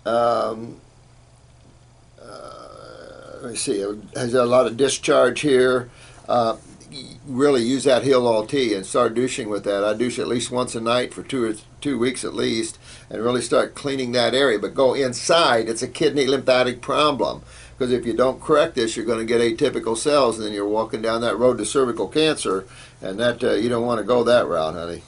Um, let me see. It has a lot of discharge here. Really use that Heal All Tea and start douching with that. I douche at least once a night for 2 weeks at least, and really start cleaning that area. But go inside. It's a kidney lymphatic problem. Because if you don't correct this, you're going to get atypical cells, and then you're walking down that road to cervical cancer, and that you don't want to go that route, honey.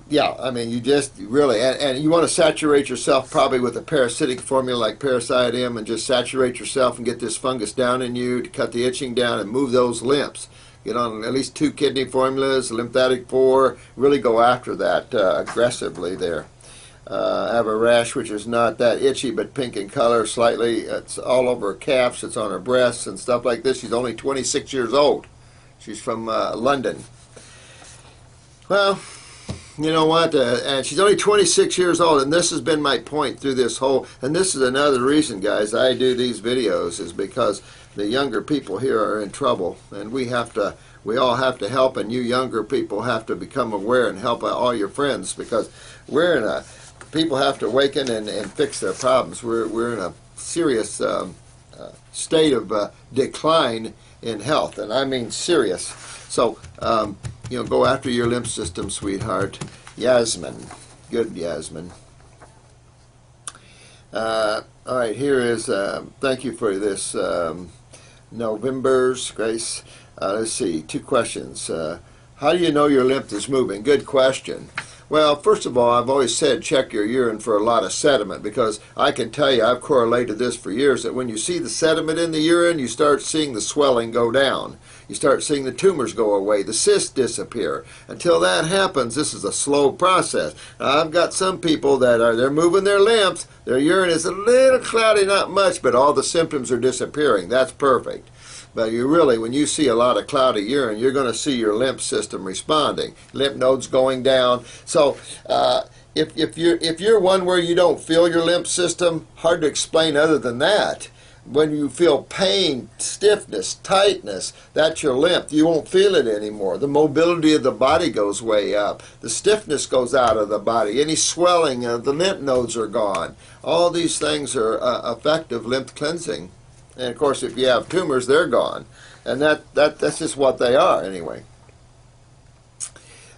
Yeah, I mean, you just really, and you want to saturate yourself probably with a parasitic formula like Parasite-M, and just saturate yourself and get this fungus down in you to cut the itching down and move those lymphs. Get on at least 2 kidney formulas, lymphatic 4, really go after that aggressively there. I have a rash which is not that itchy but pink in color slightly. It's all over her calves, it's on her breasts and stuff like this. She's only 26 years old. She's from London. Well, you know what? And she's only 26 years old, and this has been my point through this whole, and this is another reason, guys, I do these videos, is because the younger people here are in trouble, and we all have to help, and you younger people have to become aware and help all your friends, because people have to awaken and fix their problems. We're in a serious state of decline in health, and I mean serious. So, go after your lymph system, sweetheart. Yasmin. Good, Yasmin. All right, here is, thank you for this, November's Grace. Let's see, 2 questions. How do you know your lymph is moving? Good question. Well, first of all, I've always said check your urine for a lot of sediment, because I can tell you, I've correlated this for years, that when you see the sediment in the urine, you start seeing the swelling go down. You start seeing the tumors go away, the cysts disappear. Until that happens, this is a slow process. Now, I've got some people that they're moving their lymph, their urine is a little cloudy, not much, but all the symptoms are disappearing. That's perfect. But when you see a lot of cloudy urine, you're going to see your lymph system responding, lymph nodes going down. So if you're one where you don't feel your lymph system, hard to explain other than that. When you feel pain, stiffness, tightness, that's your lymph. You won't feel it anymore. The mobility of the body goes way up. The stiffness goes out of the body. Any swelling, the lymph nodes are gone. All these things are effective lymph cleansing. And of course, if you have tumors, they're gone. And that's just what they are anyway.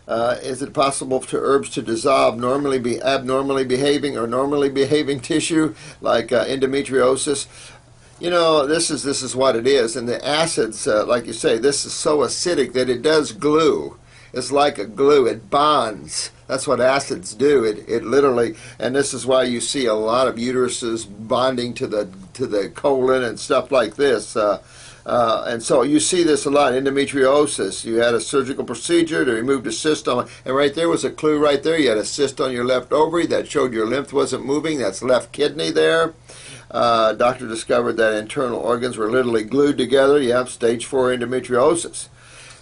Is it possible for herbs to dissolve abnormally behaving or normally behaving tissue like endometriosis? This is what it is. And the acids, like you say, this is so acidic that it does glue. It's like a glue. It bonds. That's what acids do. It literally, and this is why you see a lot of uteruses bonding to the colon and stuff like this. And so you see this a lot. Endometriosis. You had a surgical procedure to remove the cyst and right there was a clue right there. You had a cyst on your left ovary that showed your lymph wasn't moving. That's left kidney there. Doctor discovered that internal organs were literally glued together. You have stage 4 endometriosis.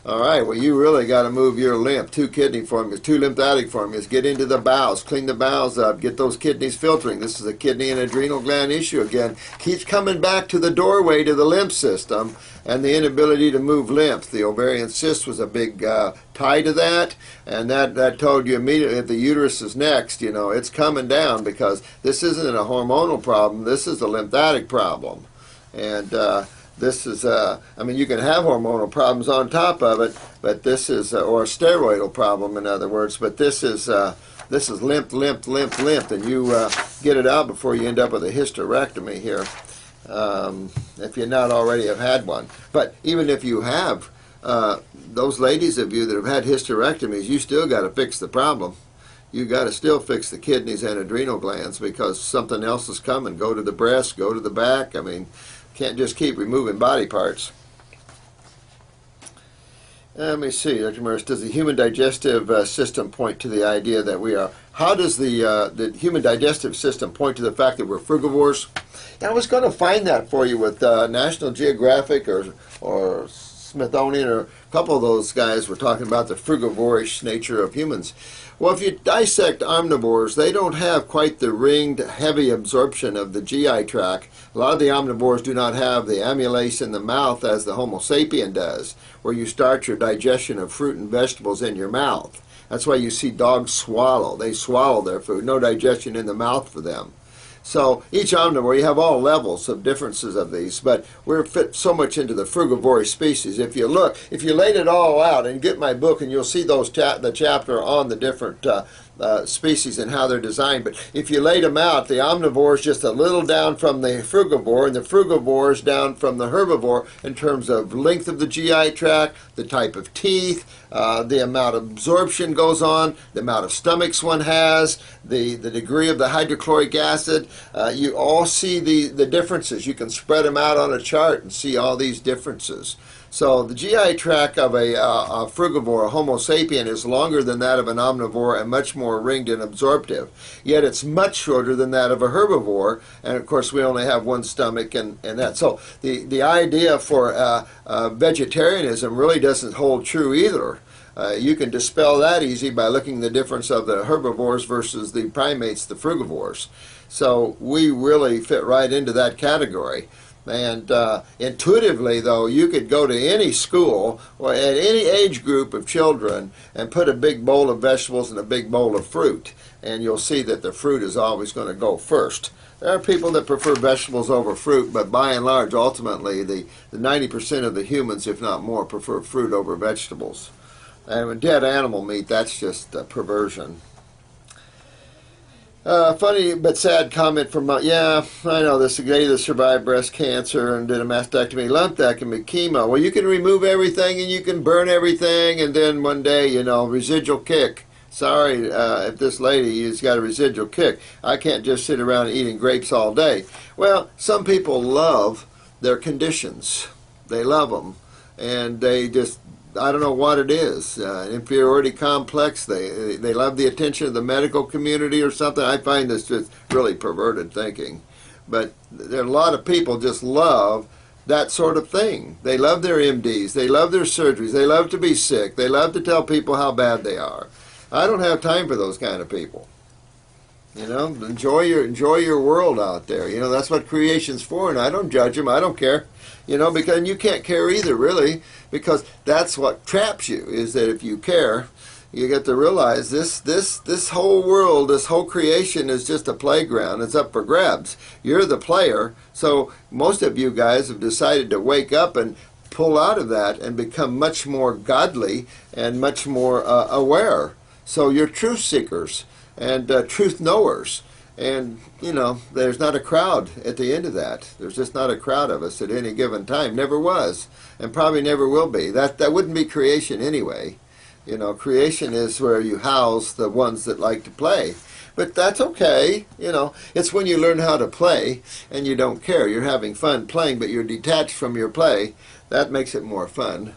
All right, well, you really got to move your lymph. 2 kidney formulas, 2 lymphatic formulas. Get into the bowels, clean the bowels up, get those kidneys filtering. This is a kidney and adrenal gland issue again. Keeps coming back to the doorway to the lymph system and the inability to move lymph. The ovarian cyst was a big tie to that, and that told you immediately if the uterus is next, it's coming down, because this isn't a hormonal problem. This is a lymphatic problem. And this is, you can have hormonal problems on top of it, but this is, or a steroidal problem, in other words, but this is lymph, and you get it out before you end up with a hysterectomy here, if you not already have had one. But even if you have, those ladies of you that have had hysterectomies, you still got to fix the problem. You got to still fix the kidneys and adrenal glands, because something else is coming. Go to the breast, go to the back. Can't just keep removing body parts. Let me see, Dr. Morse, does the human digestive system point to the idea that we are, how does the human digestive system point to the fact that we're frugivores? I was going to find that for you with National Geographic or Smithsonian, or a couple of those guys were talking about the frugivorish nature of humans. Well, if you dissect omnivores, they don't have quite the ringed, heavy absorption of the GI tract. A lot of the omnivores do not have the amylase in the mouth as the Homo sapien does, where you start your digestion of fruit and vegetables in your mouth. That's why you see dogs swallow. They swallow their food. No digestion in the mouth for them. So each omnivore, you have all levels of differences of these, but we're fit so much into the frugivorous species. If you look, if you laid it all out and get my book, and you'll see those the chapter on the different species and how they're designed. But if you laid them out, the omnivore is just a little down from the frugivore, and the frugivore is down from the herbivore in terms of length of the GI tract, the type of teeth, the amount of absorption goes on, the amount of stomachs one has, the degree of the hydrochloric acid. You all see the differences. You can spread them out on a chart and see all these differences. So the GI tract of a frugivore, a Homo sapien, is longer than that of an omnivore and much more ringed and absorptive. Yet it's much shorter than that of a herbivore, and of course we only have one stomach and that. So the idea for vegetarianism really doesn't hold true either. You can dispel that easy by looking at the difference of the herbivores versus the primates, the frugivores. So we really fit right into that category. And intuitively, though, you could go to any school or at any age group of children and put a big bowl of vegetables and a big bowl of fruit, and you'll see that the fruit is always going to go first. There are people that prefer vegetables over fruit, but by and large, ultimately, the 90% of the humans, if not more, prefer fruit over vegetables. And with dead animal meat, that's just a perversion. Funny but sad comment from, yeah, I know this lady that survived breast cancer and did a mastectomy, lumpectomy, chemo. Well, you can remove everything and you can burn everything, and then one day, you know, residual kick. Sorry if this lady has got a residual kick. I can't just sit around eating grapes all day. Well, some people love their conditions. They love them, and they just, I don't know what it is, inferiority complex. They love the attention of the medical community or something. I find this just really perverted thinking. But there are a lot of people just love that sort of thing. They love their MDs. They love their surgeries. They love to be sick. They love to tell people how bad they are. I don't have time for those kind of people. You know, enjoy your world out there. You know, that's what creation's for, and I don't judge them. I don't care. You know, because you can't care either, really, because that's what traps you, is that if you care, you get to realize this whole world, this whole creation is just a playground. It's up for grabs. You're the player, so most of you guys have decided to wake up and pull out of that and become much more godly and much more aware. So you're truth seekers and truth knowers. And, you know, there's not a crowd at the end of that. There's just not a crowd of us at any given time. Never was, and probably never will be. That wouldn't be creation anyway. You know, creation is where you house the ones that like to play. But that's okay. You know, it's when you learn how to play and you don't care. You're having fun playing, but you're detached from your play. That makes it more fun.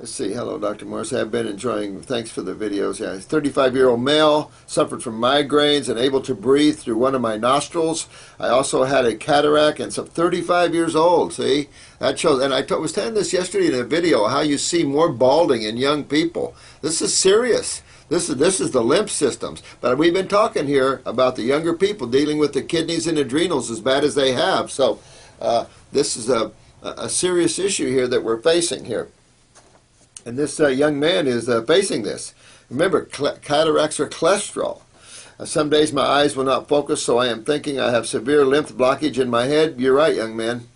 Let's see. Hello, Dr. Morse. I've been enjoying. Thanks for the videos. Yeah, 35-year-old male, suffered from migraines and able to breathe through one of my nostrils. I also had a cataract, and so 35 years old. See, that shows. And I was telling this yesterday in a video how you see more balding in young people. This is serious. This is the lymph systems. But we've been talking here about the younger people dealing with the kidneys and adrenals as bad as they have. So this is a serious issue here that we're facing here. And this young man is facing this. Remember, cataracts are cholesterol. Some days my eyes will not focus, so I am thinking I have severe lymph blockage in my head. You're right, young man.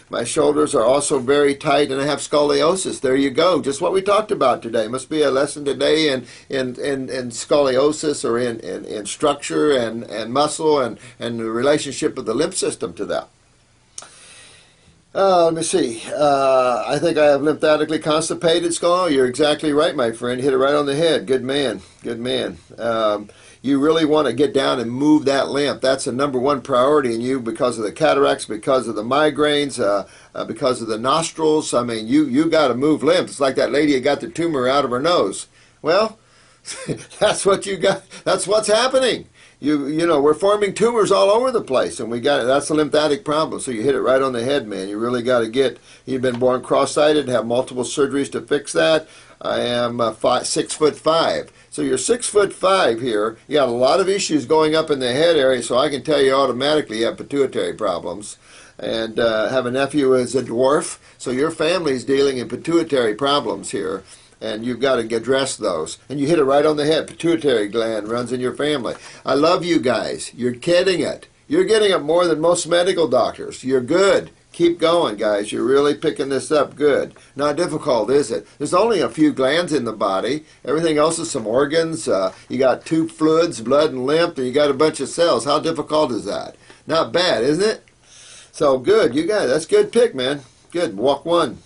My shoulders are also very tight, and I have scoliosis. There you go. Just what we talked about today. Must be a lesson today in scoliosis, or in structure and muscle and the relationship of the lymph system to that. Let me see. I think I have lymphatically constipated skull. You're exactly right, my friend. Hit it right on the head. Good man. Good man. You really want to get down and move that lymph. That's a #1 priority in you because of the cataracts, because of the migraines, because of the nostrils. I mean, you got to move lymph. It's like that lady that got the tumor out of her nose. Well, that's what you got. That's what's happening. You know, we're forming tumors all over the place, and that's a lymphatic problem. So you hit it right on the head, man. You really got to you've been born cross-sighted, have multiple surgeries to fix that. I am 6'5". So you're 6'5" here. You got a lot of issues going up in the head area, so I can tell you automatically you have pituitary problems. And have a nephew who is a dwarf, so your family's dealing in pituitary problems here. and you've got to address those. And you hit it right on the head. Pituitary gland runs in your family. I love you guys. You're getting it. You're getting it more than most medical doctors. You're good. Keep going, guys. You're really picking this up good. Not difficult, is it? There's only a few glands in the body. Everything else is some organs. You got two fluids, blood and lymph, and you got a bunch of cells. How difficult is that? Not bad, isn't it? So good. You got it. That's a good pick, man. Good. Walk one.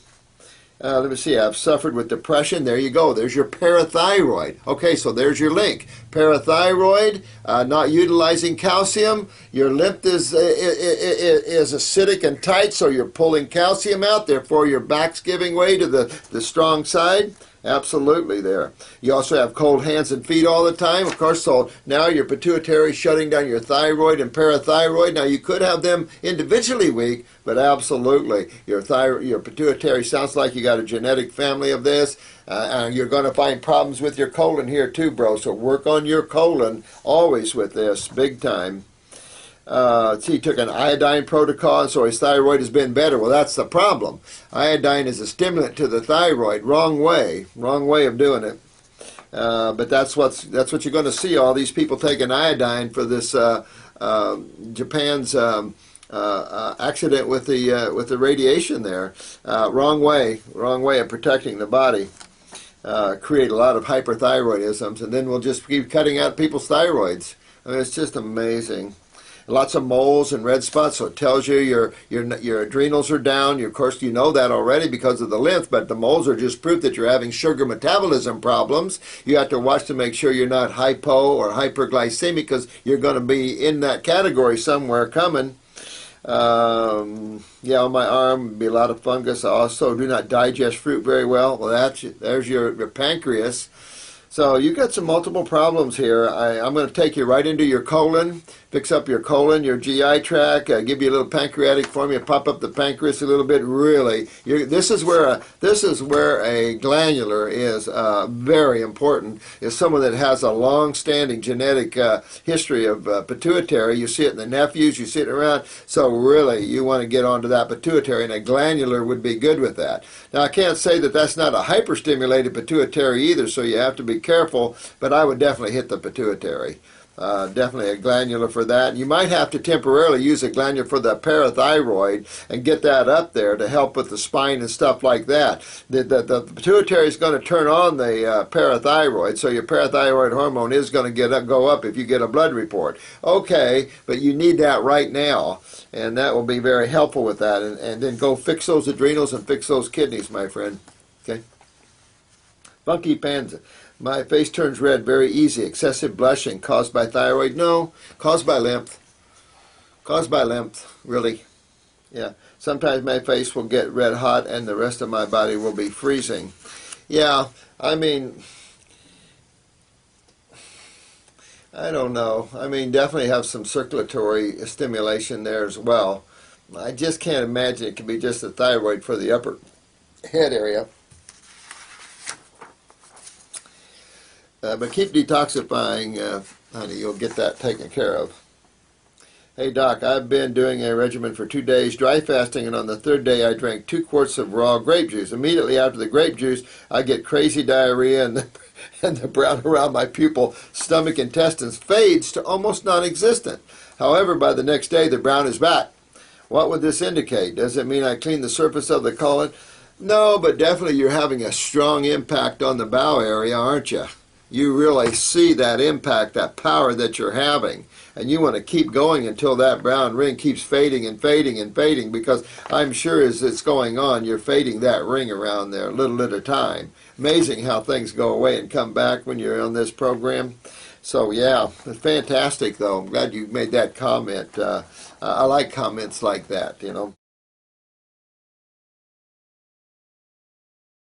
Let me see. I've suffered with depression. There you go. There's your parathyroid. Okay, so there's your link. Parathyroid, not utilizing calcium. Your lymph is acidic and tight, so you're pulling calcium out. Therefore, your back's giving way to the strong side. Absolutely there. You also have cold hands and feet all the time, of course, so now your pituitary shutting down your thyroid and parathyroid. Now, you could have them individually weak, but absolutely, your pituitary sounds like you got a genetic family of this, and you're going to find problems with your colon here too, bro, so work on your colon always with this, big time. He took an iodine protocol, so his thyroid has been better. Well, that's the problem. Iodine is a stimulant to the thyroid. Wrong way of doing it. But that's what you're going to see. All these people taking iodine for this Japan's accident with the radiation there. Wrong way of protecting the body. Create a lot of hyperthyroidisms, and then we'll just keep cutting out people's thyroids. I mean, it's just amazing. Lots of moles and red spots, so it tells you your adrenals are down. Of course, you know that already because of the lymph, but the moles are just proof that you're having sugar metabolism problems. You have to watch to make sure you're not hypo or hyperglycemic, because you're going to be in that category somewhere coming. Yeah, on my arm would be a lot of fungus. I also do not digest fruit very well. Well, there's your pancreas. So you've got some multiple problems here. I'm going to take you right into your colon, fix up your colon, your GI tract, give you a little pancreatic formula, pop up the pancreas a little bit. Really, this is where a glandular is very important. Is someone that has a long-standing genetic history of pituitary. You see it in the nephews, you see it around. So really, you want to get onto that pituitary, and a glandular would be good with that. Now, I can't say that that's not a hyperstimulated pituitary either, so you have to be careful, but I would definitely hit the pituitary. Definitely a glandular for that. You might have to temporarily use a glandular for the parathyroid and get that up there to help with the spine and stuff like that. The pituitary is going to turn on the parathyroid, so your parathyroid hormone is going to go up if you get a blood report. Okay, but you need that right now, and that will be very helpful with that. And then go fix those adrenals and fix those kidneys, my friend. Okay. Funky Panza. My face turns red very easy. Excessive blushing caused by thyroid? No, caused by lymph. Caused by lymph, really. Yeah. Sometimes my face will get red hot and the rest of my body will be freezing. Yeah, I mean, I don't know. I mean, definitely have some circulatory stimulation there as well. I just can't imagine it could be just the thyroid for the upper head area. But keep detoxifying, honey. You'll get that taken care of. Hey, Doc, I've been doing a regimen for 2 days, dry fasting, and on the third day I drank 2 quarts of raw grape juice. Immediately after the grape juice, I get crazy diarrhea, and the brown around my pupil, stomach, intestines fades to almost non-existent. However, by the next day, the brown is back. What would this indicate? Does it mean I clean the surface of the colon? No, but definitely you're having a strong impact on the bowel area, aren't you? You really see that impact, that power that you're having. And you want to keep going until that brown ring keeps fading and fading and fading, because I'm sure as it's going on, you're fading that ring around there a little at a time. Amazing how things go away and come back when you're on this program. So, yeah, it's fantastic, though. I'm glad you made that comment. I like comments like that, you know.